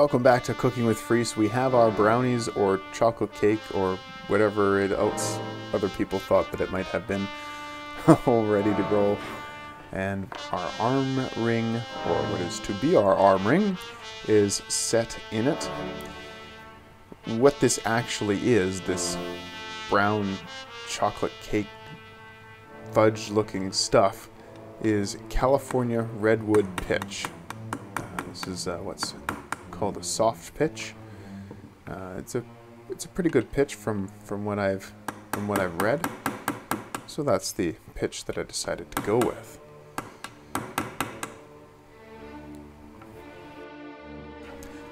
Welcome back to Cooking with Freeze. We have our brownies or chocolate cake or whatever else other people thought that it might have been all ready to roll. And our arm ring, or what is to be our arm ring, is set in it. What this actually is, this brown chocolate cake fudge looking stuff, is California redwood pitch. This is what's called a soft pitch. It's a pretty good pitch from what I've read. So that's the pitch that I decided to go with.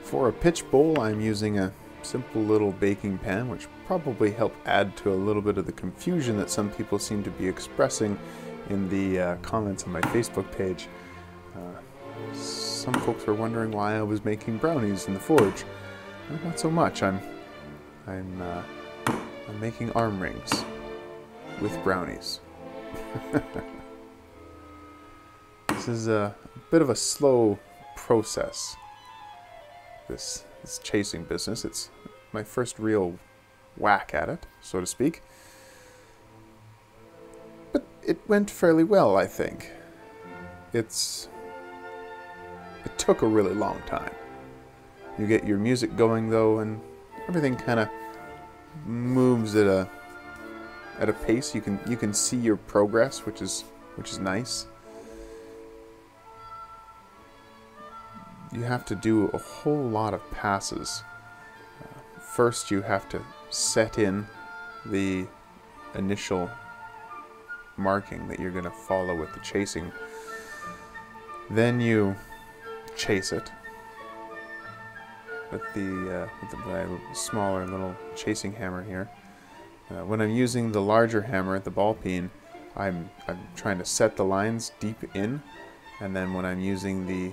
For a pitch bowl, I'm using a simple little baking pan, which probably helped add to a little bit of the confusion that some people seem to be expressing in the comments on my Facebook page. Some folks were wondering why I was making brownies in the forge. Not so much. I'm making arm rings with brownies. This is a bit of a slow process. This chasing business. It's my first real whack at it, so to speak. But it went fairly well, I think. It took a really long time. You get your music going though, and everything kind of moves at a pace. You can see your progress, which is nice. You have to do a whole lot of passes. First, you have to set in the initial marking that you're going to follow with the chasing. Then you chase it with my smaller little chasing hammer here. When I'm using the larger hammer, the ball peen, I'm trying to set the lines deep in, and then when I'm using the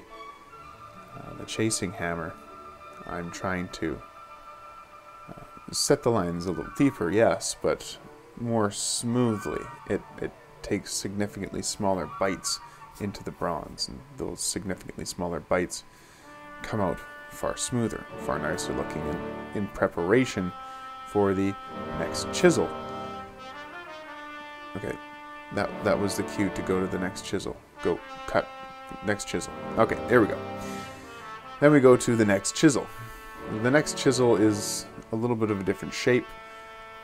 chasing hammer, I'm trying to set the lines a little deeper, yes, but more smoothly. It takes significantly smaller bites into the bronze, and those significantly smaller bites come out far smoother, far nicer looking in preparation for the next chisel. Okay, that was the cue to go to the next chisel. Go, cut, next chisel. Okay, there we go. Then we go to the next chisel. The next chisel is a little bit of a different shape,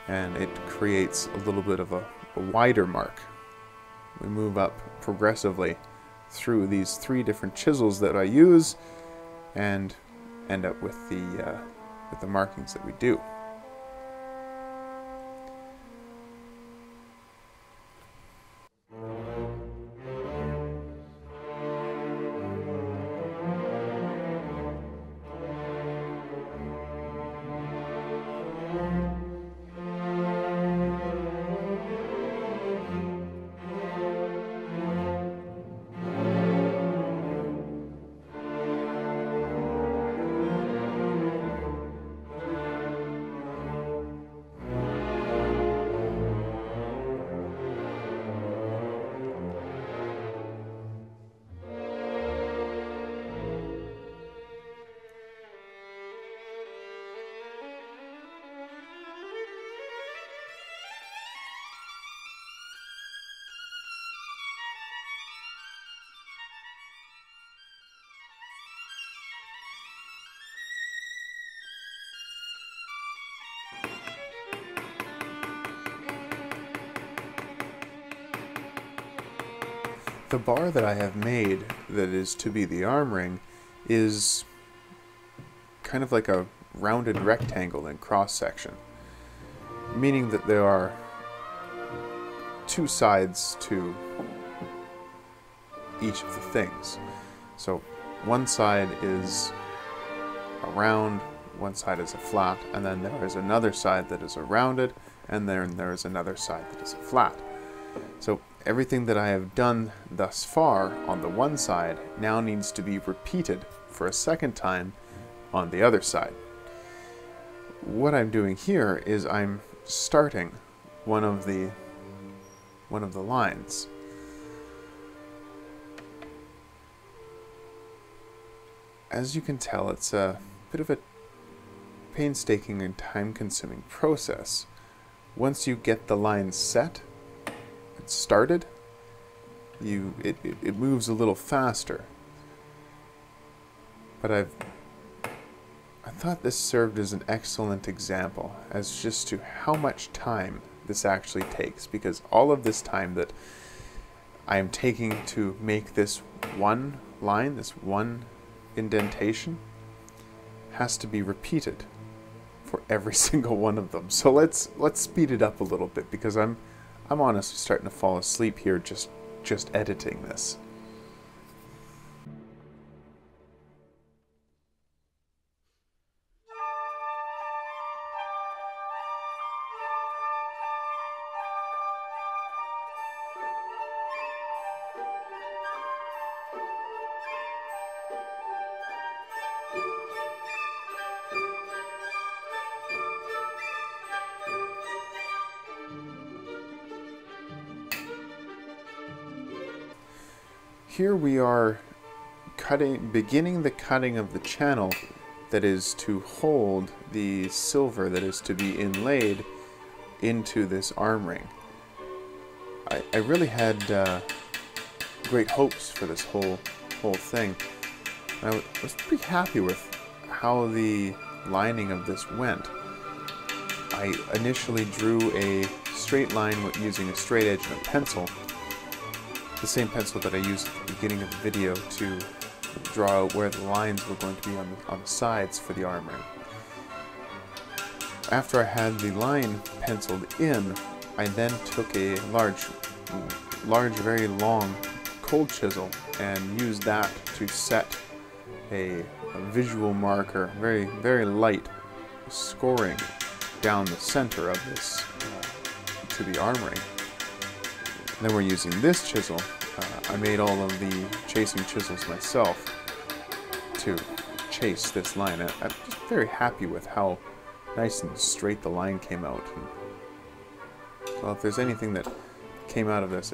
and it creates a little bit of a wider mark. We move up progressively through these three different chisels that I use, and end up with the markings that we do. The bar that I have made that is to be the arm ring is kind of like a rounded rectangle in cross section, meaning that there are two sides to each of the things. So one side is a round, one side is a flat, and then there is another side that is a rounded, and then there is another side that is a flat. So everything that I have done thus far on the one side now needs to be repeated for a second time on the other side. What I'm doing here is I'm starting one of the lines. As you can tell, it's a bit of a painstaking and time-consuming process. Once you get the line set, it's started, it moves a little faster. But I thought this served as an excellent example as just to how much time this actually takes, because all of this time that I am taking to make this one line, this one indentation, has to be repeated for every single one of them. So let's speed it up a little bit, because I'm honestly starting to fall asleep here just editing this. Here we are beginning the cutting of the channel that is to hold the silver that is to be inlaid into this arm ring. I really had great hopes for this whole thing. I was pretty happy with how the lining of this went. I initially drew a straight line using a straight edge and a pencil. The same pencil that I used at the beginning of the video to draw out where the lines were going to be on the sides for the arm ring. After I had the line penciled in, I then took a large, very long cold chisel and used that to set a visual marker, very light scoring down the center of this to the arm ring. And then we're using this chisel. I made all of the chasing chisels myself to chase this line. I'm just very happy with how nice and straight the line came out. And so if there's anything that came out of this,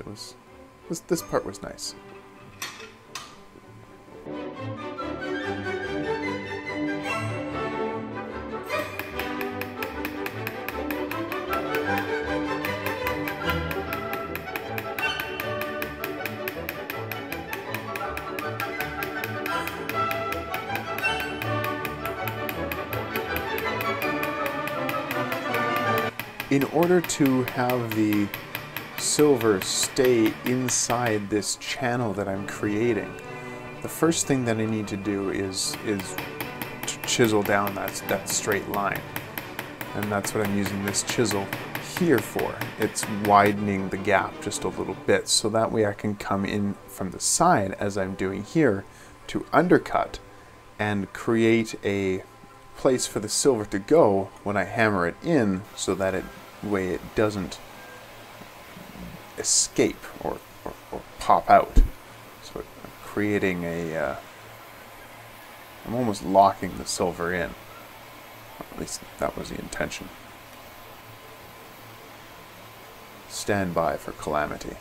this part was nice. In order to have the silver stay inside this channel that I'm creating, the first thing that I need to do is to chisel down that straight line. And that's what I'm using this chisel here for. It's widening the gap just a little bit, so that way I can come in from the side, as I'm doing here, to undercut and create a place for the silver to go when I hammer it in, so that it doesn't escape or pop out. So I'm creating I'm almost locking the silver in. At least that was the intention. Stand by for calamity.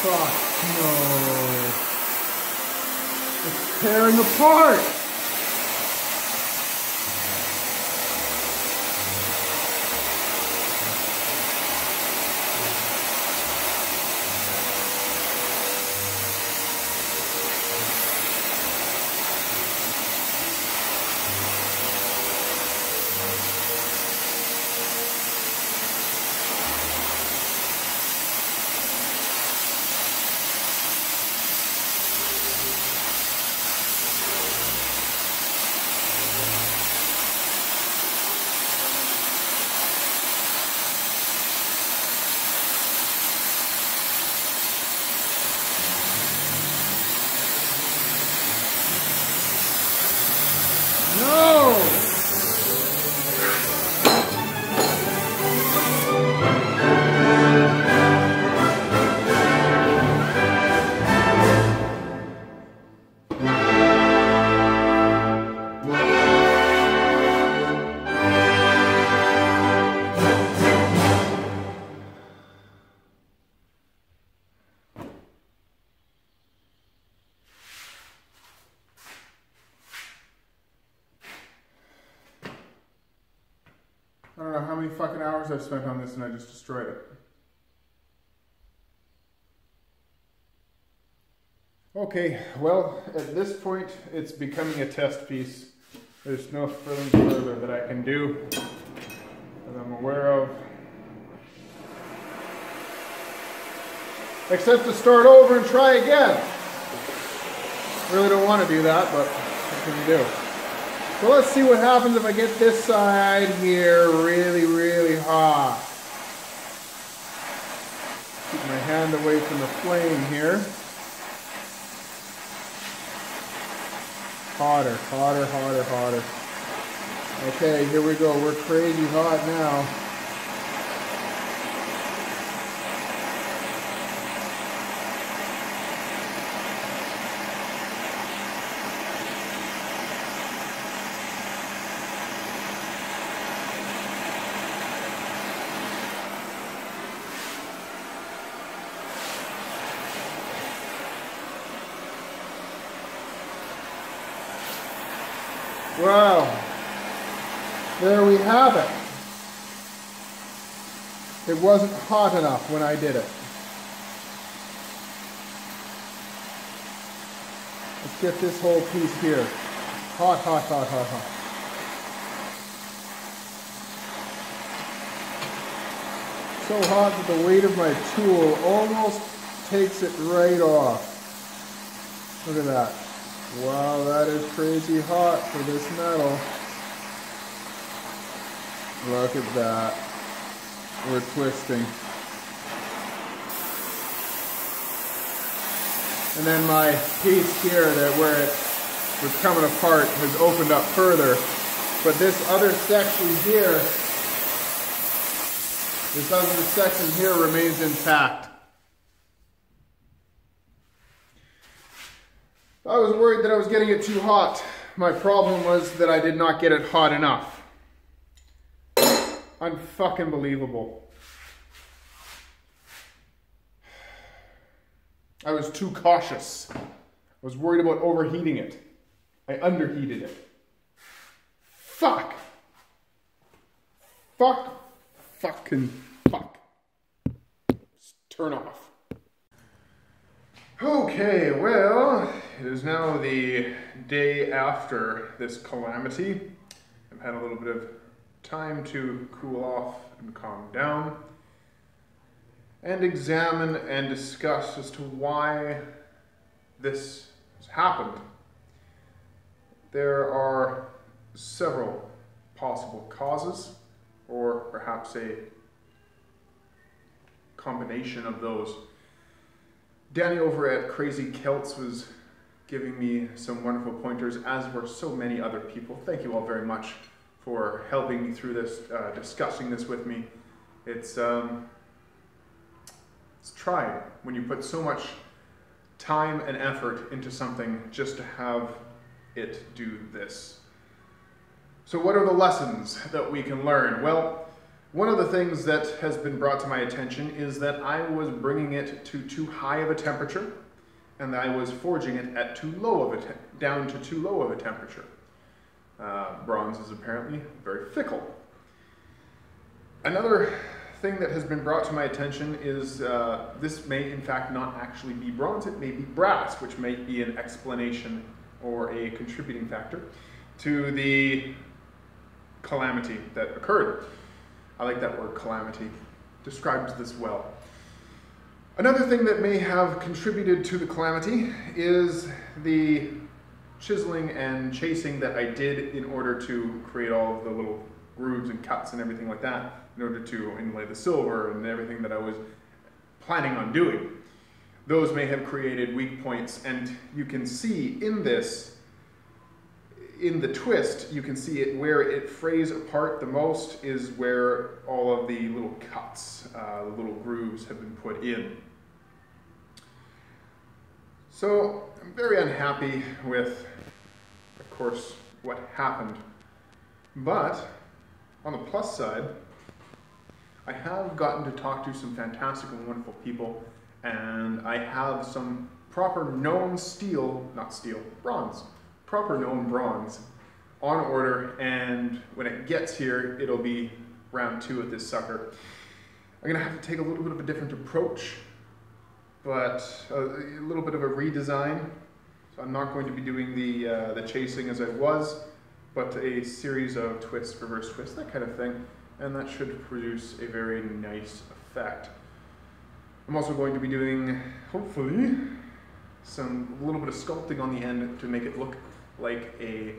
Fuck, no. It's tearing apart! many fucking hours I've spent on this and I just destroyed it. Okay, well, at this point, it's becoming a test piece. There's no further that I can do that I'm aware of. Except to start over and try again. Really don't want to do that, but what can you do? So let's see what happens if I get this side here really, really hot. Keep my hand away from the flame here. Hotter, hotter, hotter, hotter. Okay, here we go. We're crazy hot now. Wow, there we have it. It wasn't hot enough when I did it. Let's get this whole piece here. Hot, hot, hot, hot, hot. So hot that the weight of my tool almost takes it right off. Look at that. Wow, that is crazy hot for this metal. Look at that. We're twisting. And then my piece here that where it was coming apart has opened up further. But this other section here, remains intact. I was worried that I was getting it too hot. My problem was that I did not get it hot enough. Unfucking believable. I was too cautious. I was worried about overheating it. I underheated it. Fuck. Fuck. Fucking fuck. Just turn off. Okay, well, it is now the day after this calamity. I've had a little bit of time to cool off and calm down and examine and discuss as to why this has happened. There are several possible causes, or perhaps a combination of those. Danny over at Crafty Celts was giving me some wonderful pointers, as were so many other people. Thank you all very much for helping me through this, discussing this with me. It's trying when you put so much time and effort into something just to have it do this. So what are the lessons that we can learn? Well, one of the things that has been brought to my attention is that I was bringing it to too high of a temperature, and that I was forging it at down to too low of a temperature. Bronze is apparently very fickle. Another thing that has been brought to my attention is this may in fact not actually be bronze, it may be brass, which may be an explanation or a contributing factor to the calamity that occurred. I like that word, calamity. Describes this well. Another thing that may have contributed to the calamity is the chiseling and chasing that I did in order to create all of the little grooves and cuts and everything like that, in order to inlay the silver and everything that I was planning on doing. Those may have created weak points, and you can see in this, in the twist, you can see it where it frays apart the most is where all of the little cuts, the little grooves have been put in. So I'm very unhappy with, of course, what happened. But on the plus side, I have gotten to talk to some fantastic and wonderful people, and I have some proper known bronze. Proper known bronze on order, and when it gets here, it'll be round 2 of this sucker. I'm gonna have to take a little bit of a different approach, but a little bit of a redesign. So I'm not going to be doing the chasing as I was, but a series of twists, reverse twists, that kind of thing, and that should produce a very nice effect. I'm also going to be doing, hopefully, a little bit of sculpting on the end to make it look like a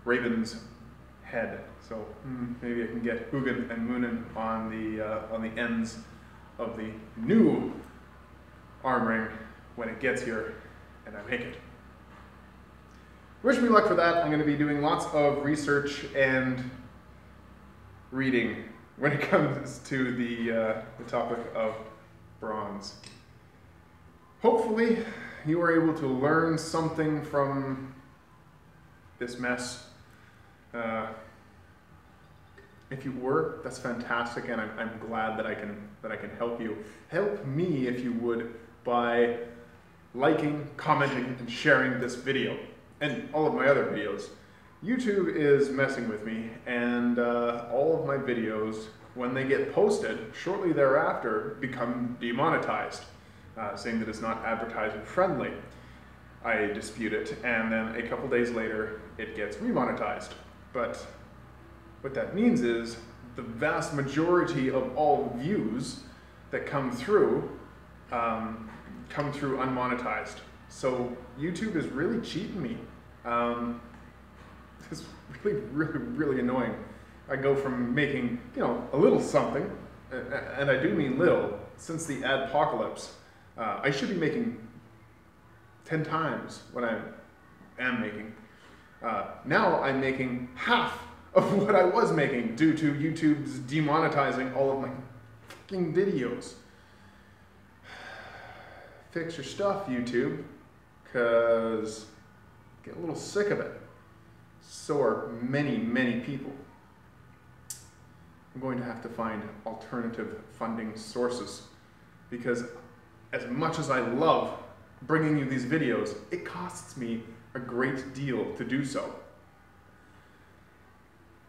raven's head. So maybe I can get Hugin and Moonin on the ends of the new arm ring when it gets here and I make it. Wish me luck for that. I'm going to be doing lots of research and reading when it comes to the topic of bronze. Hopefully you were able to learn something from this mess. If you were, that's fantastic, and I'm glad that I can help you. Help me, if you would, by liking, commenting, and sharing this video, and all of my other videos. YouTube is messing with me, and all of my videos, when they get posted, shortly thereafter, become demonetized, saying that it's not advertiser friendly. I dispute it, and then a couple days later, it gets remonetized. But what that means is the vast majority of all views that come through unmonetized. So YouTube is really cheating me. It's really annoying. I go from making, a little something, and I do mean little, since the adpocalypse. I should be making 10 times what I am making. Now I'm making half of what I was making due to YouTube's demonetizing all of my fucking videos. Fix your stuff, YouTube, because I get a little sick of it. So are many people. I'm going to have to find alternative funding sources, because as much as I love bringing you these videos, it costs me a great deal to do so.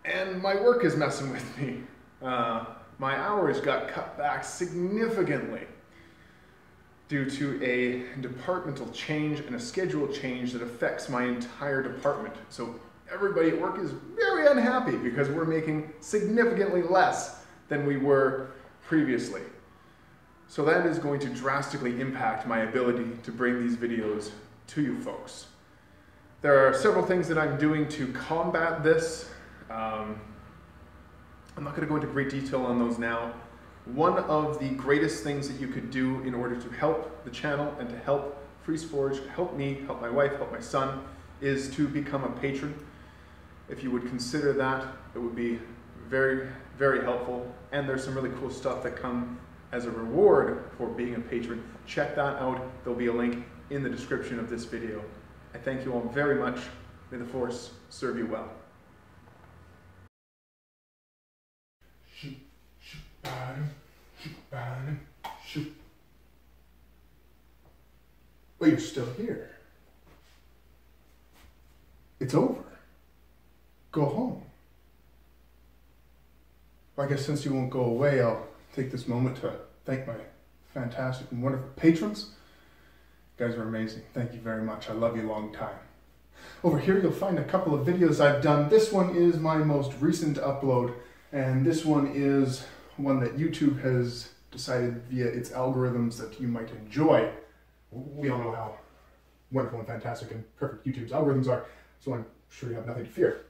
And my work is messing with me. My hours got cut back significantly due to a departmental change and a schedule change that affects my entire department. So everybody at work is very unhappy because we're making significantly less than we were previously. So that is going to drastically impact my ability to bring these videos to you folks. There are several things that I'm doing to combat this. I'm not going to go into great detail on those now. One of the greatest things that you could do in order to help the channel and to help FreezeForge, help me, help my wife, help my son, is to become a patron. If you would consider that, it would be very helpful. And there's some really cool stuff that come as a reward for being a patron. Check that out. There'll be a link in the description of this video. I thank you all very much. May the Force serve you well. Well, you're still here. It's over. Go home. Well, I guess since you won't go away, I'll take this moment to thank my fantastic and wonderful patrons. You guys are amazing. Thank you very much. I love you long time. Over here, you'll find a couple of videos I've done. This one is my most recent upload, and this one is one that YouTube has decided via its algorithms that you might enjoy. We all know how wonderful and fantastic and perfect YouTube's algorithms are, so I'm sure you have nothing to fear.